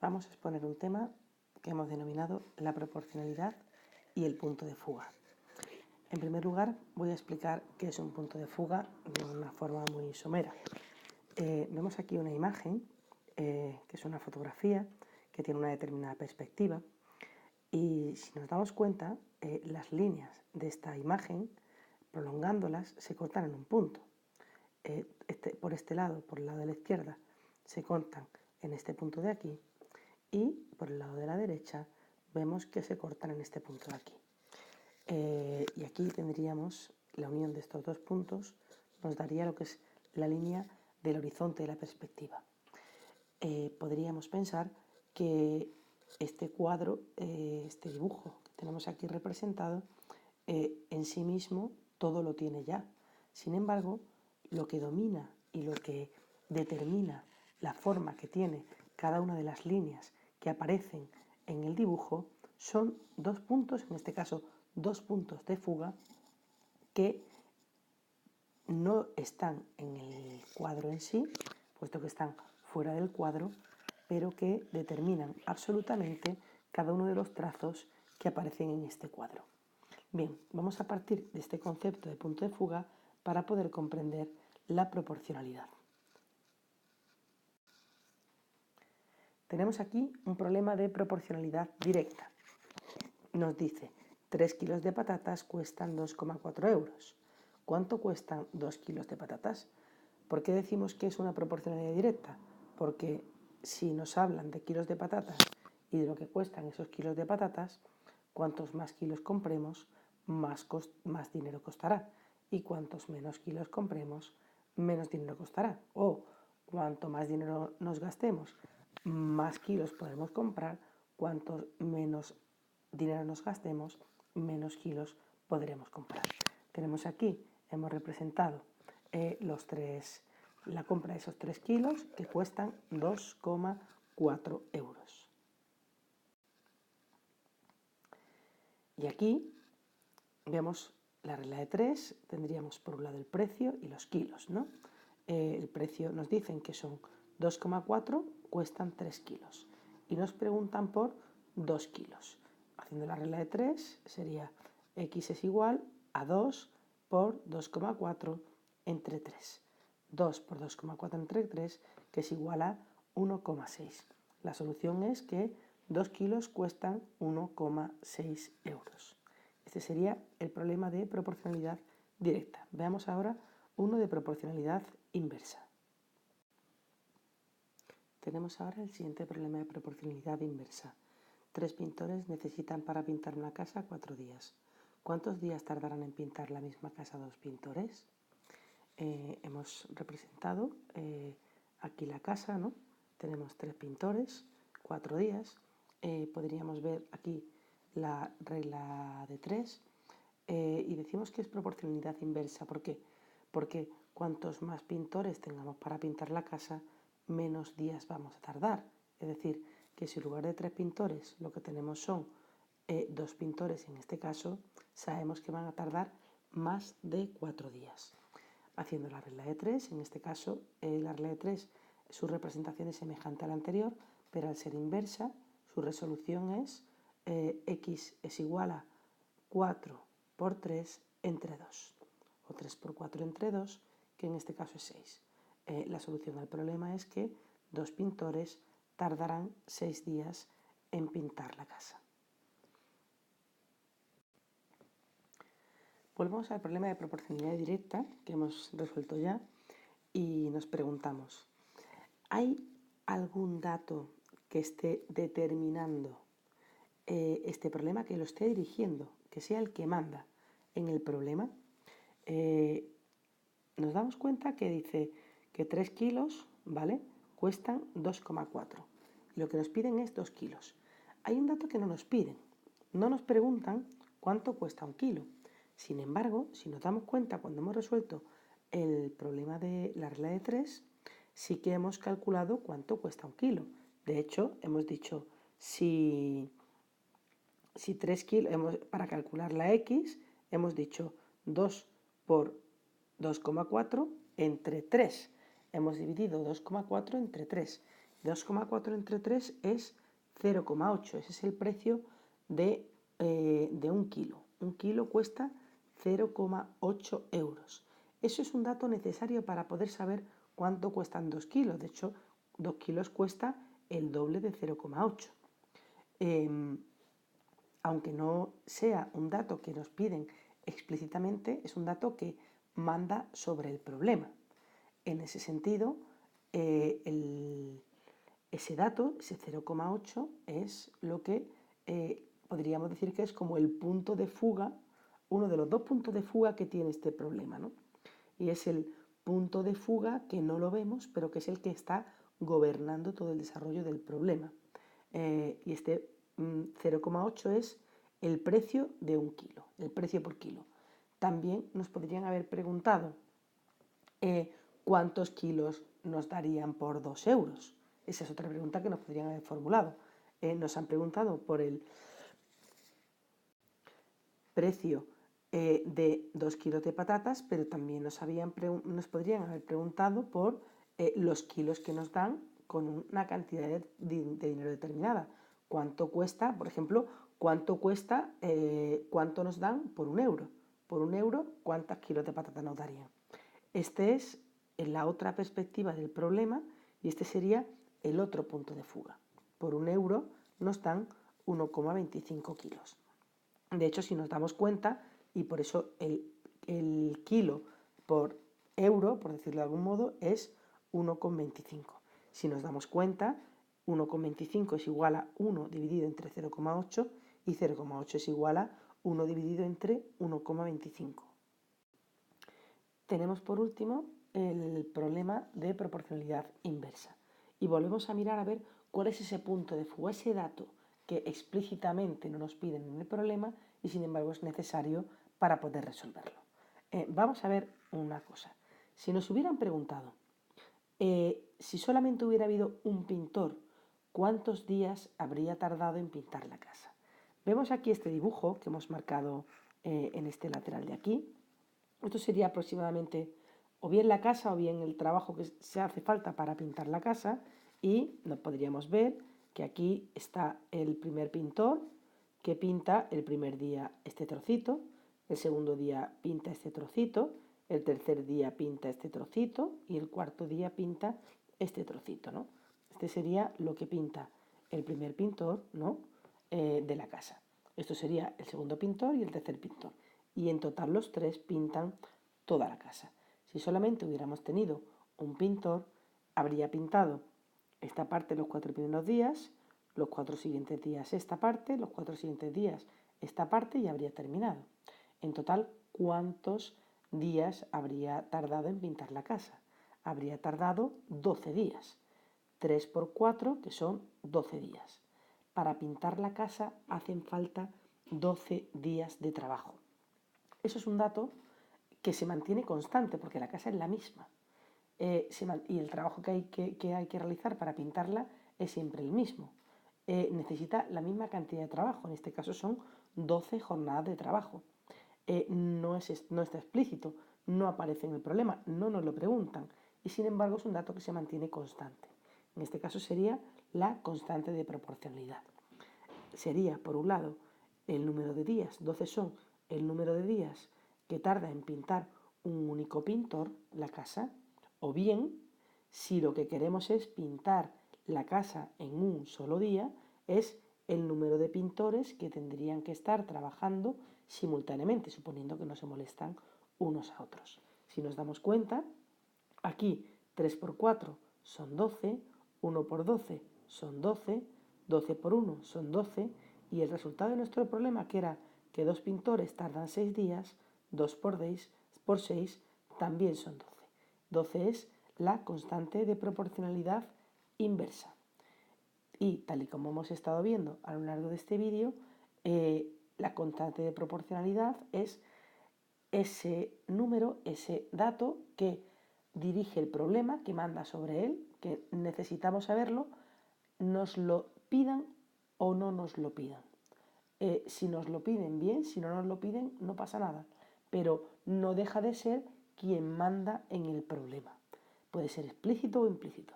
vamos a exponer un tema que hemos denominado la proporcionalidad y el punto de fuga. En primer lugar, voy a explicar qué es un punto de fuga de una forma muy somera. Vemos aquí una imagen, que es una fotografía, que tiene una determinada perspectiva, y si nos damos cuenta, las líneas de esta imagen, prolongándolas, se cortan en un punto. Por este lado, por el lado de la izquierda, se cortan en este punto de aquí, y por el lado de la derecha vemos que se cortan en este punto de aquí. Y aquí tendríamos la unión de estos dos puntos, nos daría lo que es la línea del horizonte de la perspectiva. Podríamos pensar que este cuadro, este dibujo que tenemos aquí representado, en sí mismo todo lo tiene ya. Sin embargo, lo que domina y lo que determina la forma que tiene cada una de las líneas que aparecen en el dibujo son dos puntos, en este caso dos puntos de fuga, que no están en el cuadro en sí, puesto que están fuera del cuadro, pero que determinan absolutamente cada uno de los trazos que aparecen en este cuadro. Bien, vamos a partir de este concepto de punto de fuga para poder comprender la proporcionalidad. Tenemos aquí un problema de proporcionalidad directa. Nos dice, 3 kilos de patatas cuestan 2,4 euros. ¿Cuánto cuestan 2 kilos de patatas? ¿Por qué decimos que es una proporcionalidad directa? Porque si nos hablan de kilos de patatas y de lo que cuestan esos kilos de patatas, cuantos más kilos compremos, más dinero costará. Y cuantos menos kilos compremos, menos dinero costará. O cuanto más dinero nos gastemos, más kilos podremos comprar. Cuanto menos dinero nos gastemos, menos kilos podremos comprar. Tenemos aquí, hemos representado la compra de esos 3 kilos que cuestan 2,4 euros. Y aquí vemos la regla de 3, tendríamos por un lado el precio y los kilos, ¿no? El precio nos dicen que son 2,4, cuestan 3 kilos. Y nos preguntan por 2 kilos. Haciendo la regla de 3 sería x es igual a 2 por 2,4 entre 3. 2 por 2,4 entre 3, que es igual a 1,6. La solución es que 2 kilos cuestan 1,6 euros. Este sería el problema de proporcionalidad directa. Veamos ahora uno de proporcionalidad inversa. Tenemos ahora el siguiente problema de proporcionalidad inversa. 3 pintores necesitan para pintar una casa 4 días. ¿Cuántos días tardarán en pintar la misma casa 2 pintores? Hemos representado aquí la casa, ¿no? Tenemos 3 pintores, 4 días. Podríamos ver aquí la regla de 3 y decimos que es proporcionalidad inversa. ¿Por qué? Porque cuantos más pintores tengamos para pintar la casa, menos días vamos a tardar. Es decir, que si en lugar de 3 pintores lo que tenemos son 2 pintores en este caso, sabemos que van a tardar más de 4 días. Haciendo la regla de 3, en este caso la regla de 3, su representación es semejante a la anterior, pero al ser inversa, su resolución es x es igual a 4 por 3 entre 2, o 3 por 4 entre 2, que en este caso es 6. La solución al problema es que 2 pintores tardarán 6 días en pintar la casa. Volvemos al problema de proporcionalidad directa que hemos resuelto ya y nos preguntamos, ¿hay algún dato que esté determinando este problema, que lo esté dirigiendo, que sea el que manda en el problema? Nos damos cuenta que dice que 3 kilos, ¿vale?, cuestan 2,4. Y lo que nos piden es 2 kilos. Hay un dato que no nos piden. No nos preguntan cuánto cuesta un kilo. Sin embargo, si nos damos cuenta cuando hemos resuelto el problema de la regla de 3, sí que hemos calculado cuánto cuesta un kilo. De hecho, hemos dicho, si 3 kilos, para calcular la x, hemos dicho 2 por 2,4 entre 3. Hemos dividido 2,4 entre 3 2,4 entre 3 es 0,8. Ese es el precio de un kilo. Un kilo cuesta 0,8 euros. Eso es un dato necesario para poder saber cuánto cuestan 2 kilos. De hecho, 2 kilos cuesta el doble de 0,8. Aunque no sea un dato que nos piden explícitamente, es un dato que manda sobre el problema. En ese sentido, ese dato, ese 0,8, es lo que podríamos decir que es como el punto de fuga, uno de los dos puntos de fuga que tiene este problema, ¿no? Y es el punto de fuga que no lo vemos, pero que es el que está gobernando todo el desarrollo del problema. Y este 0,8 es el precio de un kilo, el precio por kilo. También nos podrían haber preguntado cuántos kilos nos darían por 2 euros. Esa es otra pregunta que nos podrían haber formulado. Nos han preguntado por el precio de 2 kilos de patatas, pero también nos podrían haber preguntado por los kilos que nos dan con una cantidad de dinero determinada. ¿Cuánto cuesta, por ejemplo, cuánto nos dan por 1 euro? Por 1 euro, ¿cuántos kilos de patatas nos darían? Este es la otra perspectiva del problema y este sería el otro punto de fuga. Por 1 euro nos dan 1,25 kilos. De hecho, si nos damos cuenta, y por eso el kilo por euro, por decirlo de algún modo, es 1,25. Si nos damos cuenta, 1,25 es igual a 1 dividido entre 0,8 y 0,8 es igual a 1 dividido entre 1,25. Tenemos por último el problema de proporcionalidad inversa. Y volvemos a mirar a ver cuál es ese punto de fuga, ese dato que explícitamente no nos piden en el problema y sin embargo es necesario para poder resolverlo. Vamos a ver una cosa. Si nos hubieran preguntado si solamente hubiera habido un pintor, ¿cuántos días habría tardado en pintar la casa? Vemos aquí este dibujo que hemos marcado en este lateral de aquí. Esto sería aproximadamente o bien la casa o bien el trabajo que se hace falta para pintar la casa y nos podríamos ver que aquí está el primer pintor que pinta el primer día este trocito, el segundo día pinta este trocito, el tercer día pinta este trocito y el cuarto día pinta este trocito, ¿no? Este sería lo que pinta el primer pintor, ¿no? De la casa. Esto sería el segundo pintor y el tercer pintor. Y en total los tres pintan toda la casa. Si solamente hubiéramos tenido un pintor, habría pintado esta parte los 4 primeros días, los 4 siguientes días esta parte, los 4 siguientes días esta parte y habría terminado. En total, ¿cuántos días habría tardado en pintar la casa? Habría tardado 12 días. 3 por 4, que son 12 días. Para pintar la casa hacen falta 12 días de trabajo. Eso es un dato que se mantiene constante porque la casa es la misma. Y el trabajo que hay que realizar para pintarla es siempre el mismo. Necesita la misma cantidad de trabajo, en este caso son 12 jornadas de trabajo. No está explícito, no aparece en el problema, no nos lo preguntan y sin embargo es un dato que se mantiene constante. En este caso sería la constante de proporcionalidad. Sería, por un lado, el número de días, 12 son el número de días que tarda en pintar un único pintor la casa, o bien, si lo que queremos es pintar la casa en un solo día, es el número de pintores que tendrían que estar trabajando simultáneamente, suponiendo que no se molestan unos a otros. Si nos damos cuenta, aquí 3 por 4 son 12, 1 por 12 son 12, 12 por 1 son 12, y el resultado de nuestro problema, que era que dos pintores tardan 6 días, 2 por 6 también son 12. 12 es la constante de proporcionalidad inversa. Y tal y como hemos estado viendo a lo largo de este vídeo, la constante de proporcionalidad es ese número, ese dato que dirige el problema, que manda sobre él, que necesitamos saberlo, nos lo pidan o no nos lo pidan. Si nos lo piden, bien; si no nos lo piden, no pasa nada. Pero no deja de ser quien manda en el problema. Puede ser explícito o implícito.